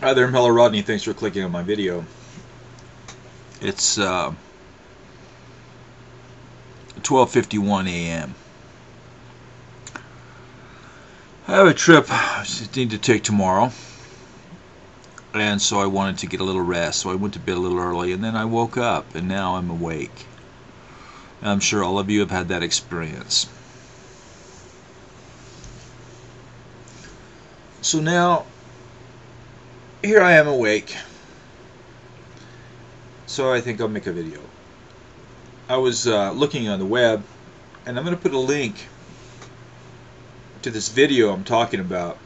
Hi there, I'm hellorodney. Thanks for clicking on my video. It's 12:51 a.m. I have a trip I need to take tomorrow, and so I wanted to get a little rest. So I went to bed a little early, and then I woke up, and now I'm awake. And I'm sure all of you have had that experience. So now, here I am awake. So I think I'll make a video. I was looking on the web, and I'm going to put a link to this video I'm talking about.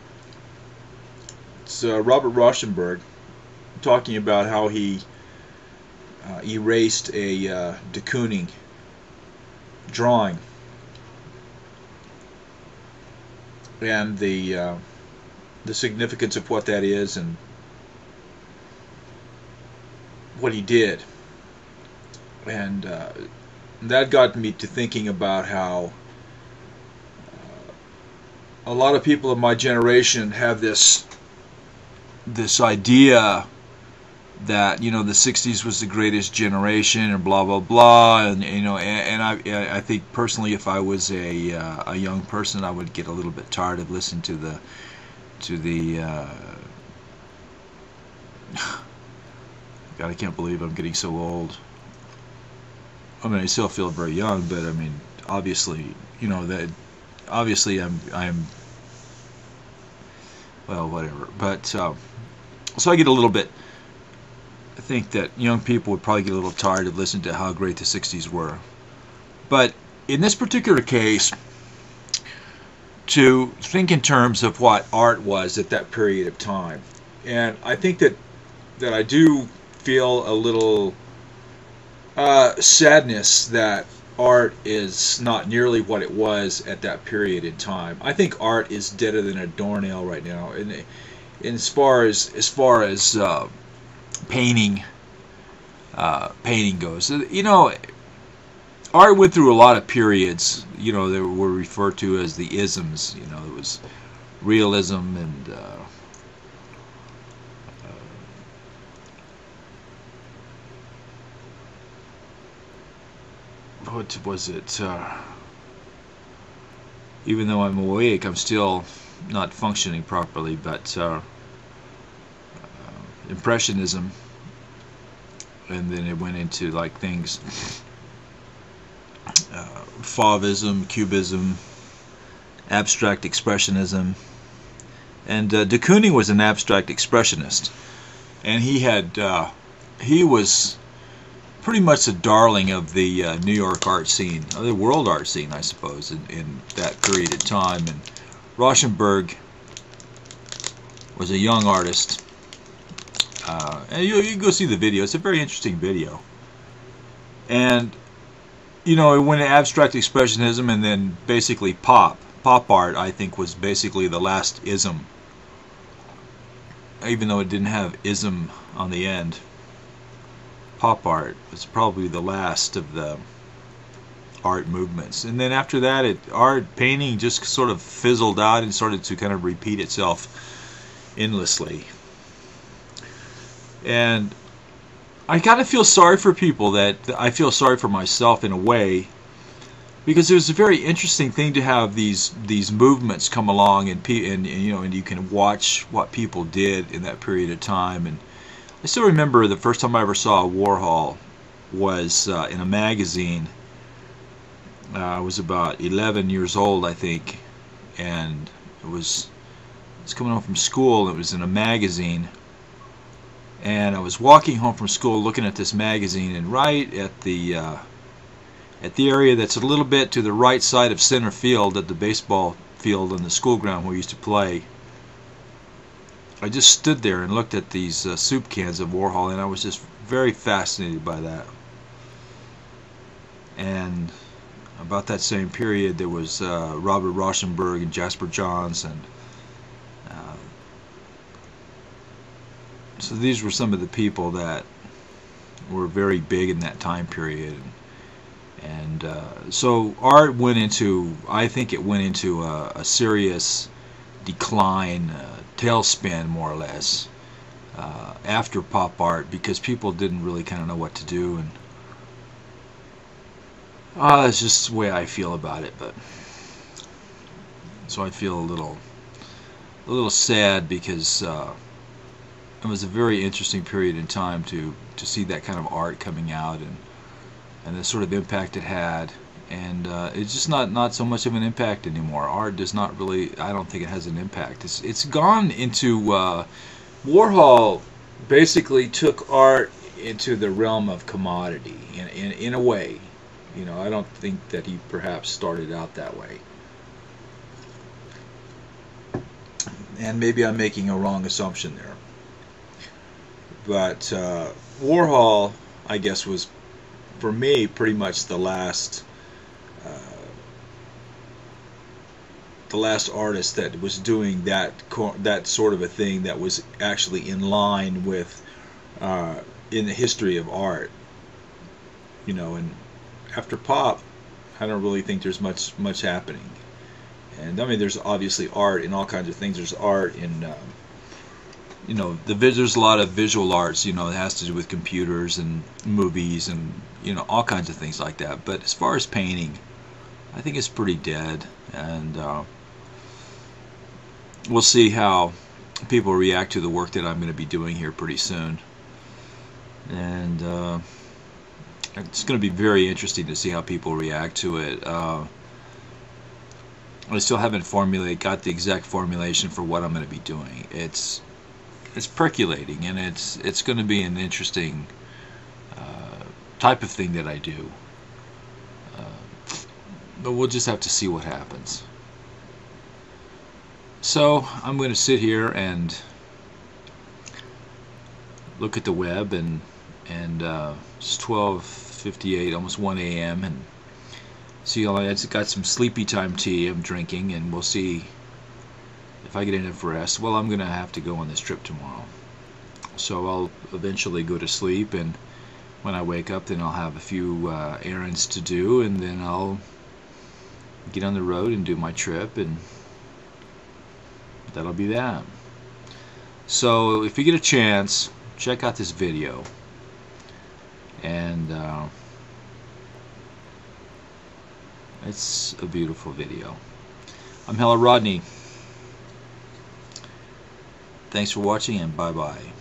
It's Robert Rauschenberg talking about how he erased a de Kooning drawing, and the significance of what that is and what he did. And that got me to thinking about how a lot of people of my generation have this idea that, you know, the 60s was the greatest generation and blah blah blah, and you know, and I think personally, if I was a young person, I would get a little bit tired of listening to the God, I can't believe I'm getting so old. I mean, I still feel very young, but I mean, obviously, you know, that obviously I'm well, whatever. But so I get a little bit. I think that young people would probably get a little tired of listening to how great the 60s were. But in this particular case, to think in terms of what art was at that period of time, and I think that I do feel a little sadness that art is not nearly what it was at that period in time. I think art is deader than a doornail right now, and as far as painting goes. You know, art went through a lot of periods, you know, that were referred to as the isms. You know, there was realism and what was it? Even though I'm awake, I'm still not functioning properly, but Impressionism, and then it went into like things, Fauvism, Cubism, Abstract Expressionism, and de Kooning was an abstract expressionist, and he was pretty much the darling of the New York art scene, or the world art scene, I suppose, in that period of time. And Rauschenberg was a young artist. And you can go see the video. It's a very interesting video. And, you know, it went to abstract expressionism, and then basically pop art, I think, was basically the last ism, even though it didn't have ism on the end. Pop art was probably the last of the art movements, and then after that, painting just sort of fizzled out and started to kind of repeat itself endlessly. And I kind of feel sorry for people, that I feel sorry for myself in a way, because it was a very interesting thing to have these movements come along, and you know, and you can watch what people did in that period of time. And I still remember the first time I ever saw a Warhol was in a magazine. I was about 11 years old, I think, and I was coming home from school. It was in a magazine, and I was walking home from school looking at this magazine, and right at the area that's a little bit to the right side of center field at the baseball field on the school ground where we used to play, I just stood there and looked at these soup cans of Warhol, and I was just very fascinated by that. And about that same period, there was Robert Rauschenberg and Jasper Johns, and so these were some of the people that were very big in that time period. And so art went into, I think it went into a serious decline, tailspin more or less, after pop art, because people didn't really kind of know what to do, and that's just the way I feel about it. But so I feel a little sad, because it was a very interesting period in time to see that kind of art coming out, and the sort of impact it had. And it's just not so much of an impact anymore. Art does not really, I don't think it has an impact. It's gone into Warhol basically took art into the realm of commodity in a way. You know, I don't think that he perhaps started out that way. And maybe I'm making a wrong assumption there. But Warhol, I guess, was, for me, pretty much the last artist that was doing that sort of a thing that was actually in line with in the history of art. You know, and after pop, I don't really think there's much happening. And I mean, there's obviously art in all kinds of things. There's art in you know, there's a lot of visual arts, you know, it has to do with computers and movies and, you know, all kinds of things like that. But as far as painting, I think it's pretty dead. And we'll see how people react to the work that I'm going to be doing here pretty soon. And it's going to be very interesting to see how people react to it. I still haven't got the exact formulation for what I'm going to be doing. It's percolating, and it's going to be an interesting type of thing that I do. But we'll just have to see what happens. So I'm going to sit here and look at the web, and it's 12:58, almost 1 a.m. and see, I got some sleepy time tea I'm drinking, and we'll see if I get enough rest. Well, I'm going to have to go on this trip tomorrow, so I'll eventually go to sleep, and when I wake up, then I'll have a few errands to do, and then I'll get on the road and do my trip, and that'll be that. So if you get a chance, check out this video, and it's a beautiful video. I'm hellorodney. Thanks for watching, and bye-bye.